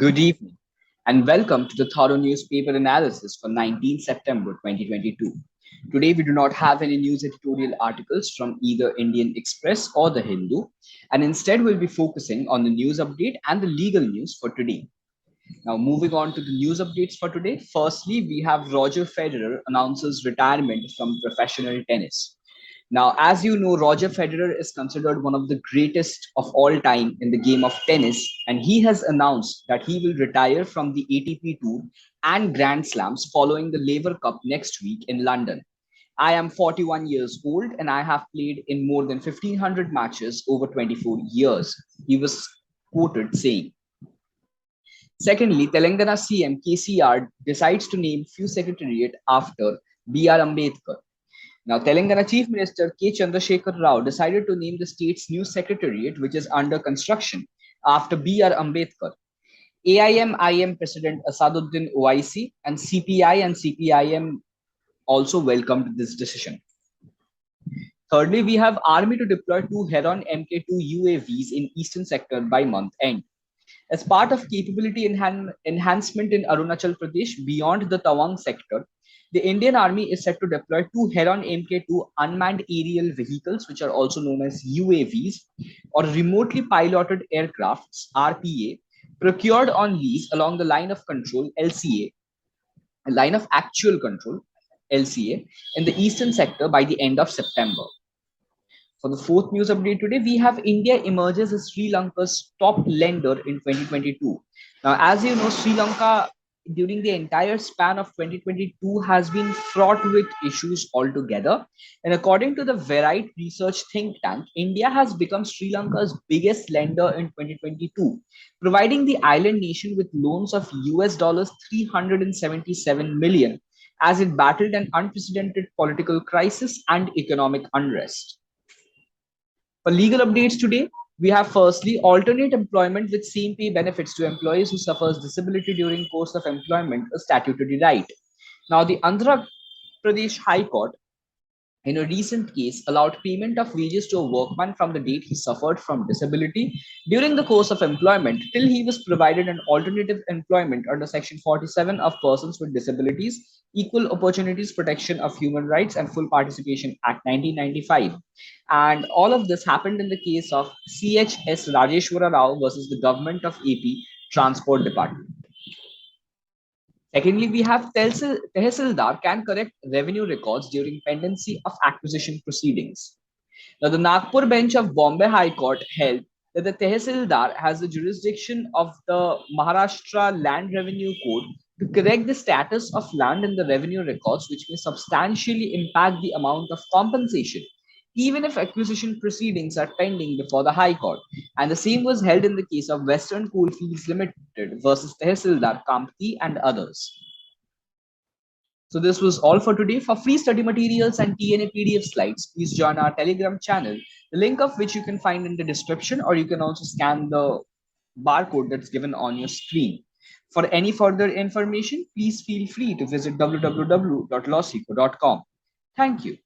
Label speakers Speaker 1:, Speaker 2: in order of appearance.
Speaker 1: Good evening, and welcome to the thorough newspaper analysis for 19 September 2022. Today, we do not have any news editorial articles from either Indian Express or the Hindu, and instead, we'll be focusing on the news update and the legal news for today. Now, moving on to the news updates for today. Firstly, we have Roger Federer announces retirement from professional tennis. Now, as you know, Roger Federer is considered one of the greatest of all time in the game of tennis, and he has announced that he will retire from the ATP Tour and Grand Slams following the Laver Cup next week in London. I am 41 years old and I have played in more than 1,500 matches over 24 years, he was quoted saying. Secondly, Telangana CM KCR decides to name few secretariat after B.R. Ambedkar. Now, Telangana Chief Minister K. Chandrasekhar Rao decided to name the state's new secretariat, which is under construction, after B.R. Ambedkar. AIM President Asaduddin Owaisi and CPI and CPIM also welcomed this decision. Thirdly, we have Army to deploy 2 Heron-Mk2 UAVs in eastern sector by month end. As part of capability enhancement in Arunachal Pradesh beyond the Tawang sector, the Indian Army is set to deploy 2 Heron-Mk2 unmanned aerial vehicles, which are also known as UAVs, or remotely piloted aircrafts, RPA, procured on lease along the line of control, LCA, line of actual control, LCA, in the eastern sector by the end of September. For the fourth news update today, we have India emerges as Sri Lanka's top lender in 2022. Now, as you know, Sri Lanka during the entire span of 2022 has been fraught with issues altogether. And according to the Variety Research think tank, India has become Sri Lanka's biggest lender in 2022, providing the island nation with loans of US dollars 377 million as it battled an unprecedented political crisis and economic unrest. For legal updates today, we have firstly alternate employment with same pay benefits to employees who suffers disability during course of employment, a statutory right. Now, the Andhra Pradesh High Court in a recent case allowed payment of wages to a workman from the date he suffered from disability during the course of employment till he was provided an alternative employment under Section 47 of Persons with Disabilities, Equal Opportunities Protection of Human Rights and Full Participation Act 1995. And all of this happened in the case of CHS Rajeswara Rao versus the Government of AP Transport Department. Secondly, we have Tehsildar can correct revenue records during pendency of acquisition proceedings. Now, the Nagpur bench of Bombay High Court held that the Tehsildar has the jurisdiction of the Maharashtra Land Revenue Code to correct the status of land in the revenue records, which may substantially impact the amount of compensation, even if acquisition proceedings are pending before the High Court. And the same was held in the case of Western Coalfields Limited versus Tehsildar, Kamptee, and others. So this was all for today. For free study materials and TNA PDF slides, please join our Telegram channel, the link of which you can find in the description, or you can also scan the barcode that's given on your screen. For any further information, please feel free to visit www.lawsikho.com. Thank you.